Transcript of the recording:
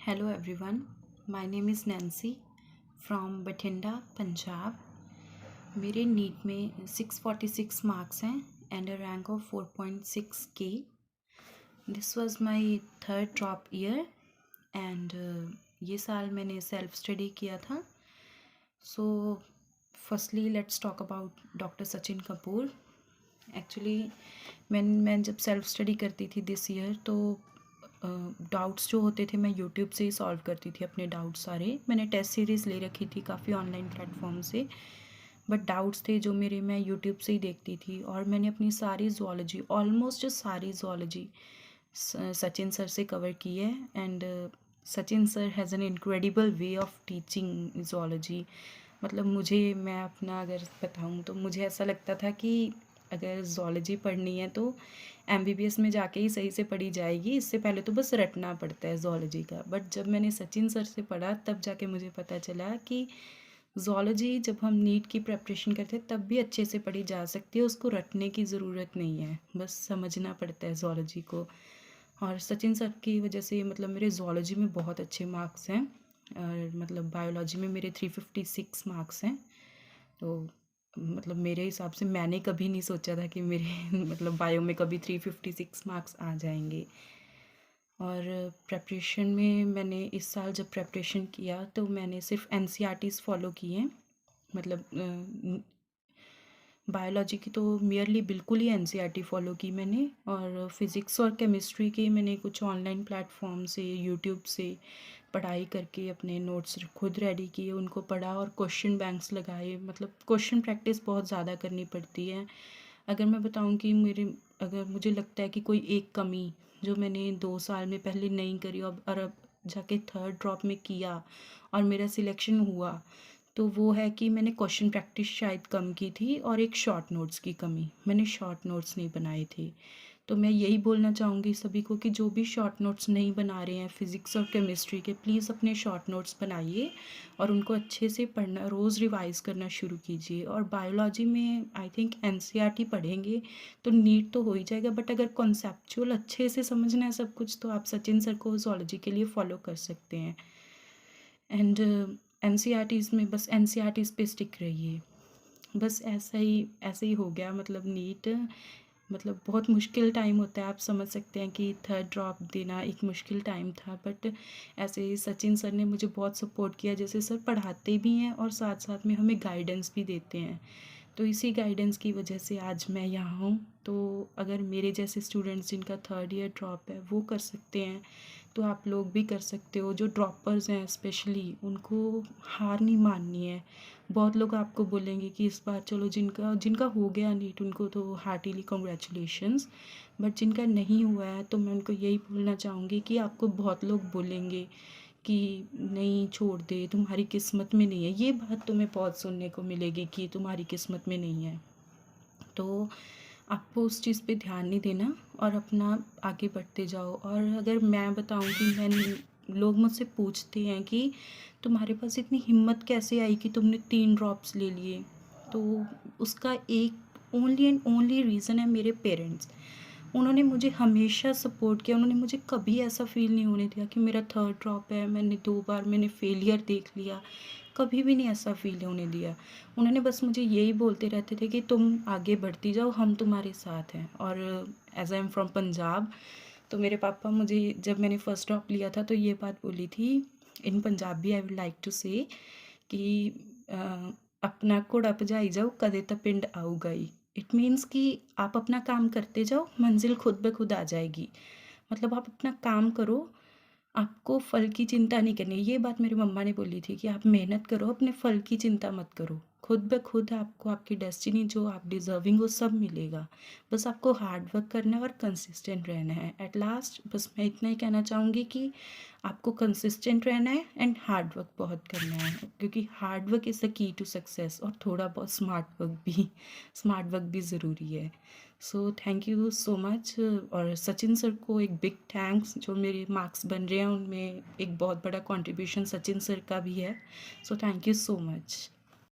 Hello everyone, my name is Nancy from Bathinda, Punjab. मेरे NEET में 646 marks हैं and a rank of 4.6 के। This was my third drop year and ये साल मैंने सेल्फ स्टडी किया था। So firstly let's talk about doctor Sachin Kapoor. Actually मैं जब सेल्फ स्टडी करती थी दिस ईयर तो डाउट्स जो होते थे मैं यूट्यूब से ही सॉल्व करती थी अपने डाउट्स सारे। मैंने टेस्ट सीरीज़ ले रखी थी काफ़ी ऑनलाइन प्लेटफॉर्म से, बट डाउट्स थे जो मेरे मैं यूट्यूब से ही देखती थी। और मैंने अपनी सारी ज़ूलॉजी, ऑलमोस्ट सारी ज़ूलॉजी सचिन सर से कवर की है। And Sachin sir has an incredible way of teaching zoology. मतलब मैं अपना अगर बताऊँ तो मुझे ऐसा लगता था कि अगर ज़ूलॉजी पढ़नी है तो एमबीबीएस में जाके ही सही से पढ़ी जाएगी, इससे पहले तो बस रटना पड़ता है ज़ूलॉजी का। बट जब मैंने सचिन सर से पढ़ा तब जाके मुझे पता चला कि ज़ूलॉजी जब हम नीट की प्रेपरेशन करते हैं तब भी अच्छे से पढ़ी जा सकती है, उसको रटने की ज़रूरत नहीं है, बस समझना पड़ता है ज़ूलॉजी को। और सचिन सर की वजह से मतलब मेरे ज़ूलॉजी में बहुत अच्छे मार्क्स हैं और मतलब बायोलॉजी में मेरे 356 मार्क्स हैं। तो मतलब मेरे हिसाब से मैंने कभी नहीं सोचा था कि मेरे मतलब बायो में कभी 356 मार्क्स आ जाएंगे। और प्रेपरेशन में मैंने इस साल जब प्रेपरेशन किया तो मैंने सिर्फ एनसीईआरटीज़ फॉलो किए हैं। मतलब बायोलॉजी की तो मियरली बिल्कुल ही एनसीईआरटी फ़ॉलो की मैंने, और फिज़िक्स और केमिस्ट्री के मैंने कुछ ऑनलाइन प्लेटफॉर्म से यूट्यूब से पढ़ाई करके अपने नोट्स खुद रेडी किए, उनको पढ़ा और क्वेश्चन बैंक्स लगाए। मतलब क्वेश्चन प्रैक्टिस बहुत ज़्यादा करनी पड़ती है। अगर मैं बताऊं कि अगर मुझे लगता है कि कोई एक कमी जो मैंने 2 साल में पहले नहीं करी और अब जाके थर्ड ड्रॉप में किया और मेरा सिलेक्शन हुआ, तो वो है कि मैंने क्वेश्चन प्रैक्टिस शायद कम की थी और एक शॉर्ट नोट्स की कमी, मैंने शॉर्ट नोट्स नहीं बनाए थे। तो मैं यही बोलना चाहूँगी सभी को कि जो भी शॉर्ट नोट्स नहीं बना रहे हैं फिज़िक्स और केमिस्ट्री के, प्लीज़ अपने शॉर्ट नोट्स बनाइए और उनको अच्छे से पढ़ना, रोज़ रिवाइज़ करना शुरू कीजिए। और बायोलॉजी में आई थिंक एनसीईआरटी पढ़ेंगे तो नीट तो हो ही जाएगा, बट अगर कॉन्सेप्चुअल अच्छे से समझना है सब कुछ तो आप सचिन सर को ज़ूलॉजी के लिए फॉलो कर सकते हैं। एंड एनसीईआरटीज़ में बस एनसीईआरटीज़ पे स्टिक रहिए। बस ऐसे ही हो गया। मतलब नीट मतलब बहुत मुश्किल टाइम होता है, आप समझ सकते हैं कि थर्ड ड्रॉप देना एक मुश्किल टाइम था, बट ऐसे ही सचिन सर ने मुझे बहुत सपोर्ट किया। जैसे सर पढ़ाते भी हैं और साथ साथ में हमें गाइडेंस भी देते हैं, तो इसी गाइडेंस की वजह से आज मैं यहाँ हूँ। तो अगर मेरे जैसे स्टूडेंट्स जिनका थर्ड ईयर ड्रॉप है वो कर सकते हैं तो आप लोग भी कर सकते हो। जो ड्रॉपर्स हैं स्पेशली उनको हार नहीं माननी है। बहुत लोग आपको बोलेंगे कि इस बार चलो जिनका जिनका हो गया नीट उनको तो हार्टीली कॉन्ग्रेचुलेशंस, बट जिनका नहीं हुआ है तो मैं उनको यही बोलना चाहूँगी कि आपको बहुत लोग बोलेंगे कि नहीं छोड़ दे, तुम्हारी किस्मत में नहीं है। ये बात तुम्हें बहुत सुनने को मिलेगी कि तुम्हारी किस्मत में नहीं है। तो आपको उस चीज़ पे ध्यान नहीं देना और अपना आगे बढ़ते जाओ। और अगर मैं बताऊं कि लोग मुझसे पूछते हैं कि तुम्हारे पास इतनी हिम्मत कैसे आई कि तुमने 3 ड्रॉप्स ले लिए, तो उसका एक ओनली एंड ओनली रीज़न है मेरे पेरेंट्स। उन्होंने मुझे हमेशा सपोर्ट किया, उन्होंने मुझे कभी ऐसा फ़ील नहीं होने दिया कि मेरा थर्ड ड्रॉप है, मैंने 2 बार मैंने फेलियर देख लिया, कभी भी नहीं ऐसा फ़ील होने दिया। उन्होंने बस मुझे यही बोलते रहते थे कि तुम आगे बढ़ती जाओ, हम तुम्हारे साथ हैं। और as I am from Punjab, तो मेरे पापा मुझे जब मैंने फ़र्स्ट ड्रॉप लिया था तो ये बात बोली थी in Punjabi, I would like to say कि अपना घोड़ा भजाई जाओ कदे तो पिंड आऊगा ही। इट मीन्स कि आप अपना काम करते जाओ, मंजिल खुद ब खुद आ जाएगी। मतलब आप अपना काम करो, आपको फल की चिंता नहीं करनी। ये बात मेरी मम्मा ने बोली थी कि आप मेहनत करो, अपने फल की चिंता मत करो, खुद ब खुद आपको आपकी डेस्टिनी जो आप डिज़र्विंग हो सब मिलेगा। बस आपको हार्ड वर्क करना है और कंसिस्टेंट रहना है। एट लास्ट बस मैं इतना ही कहना चाहूँगी कि आपको कंसिस्टेंट रहना है एंड हार्ड वर्क बहुत करना है, क्योंकि hard work is the key to success. और थोड़ा बहुत स्मार्ट वर्क भी ज़रूरी है। So thank you so much. और सचिन सर को एक बिग थैंक्स, जो मेरे मार्क्स बन रहे हैं उनमें एक बहुत बड़ा कंट्रीब्यूशन सचिन सर का भी है। So thank you so much.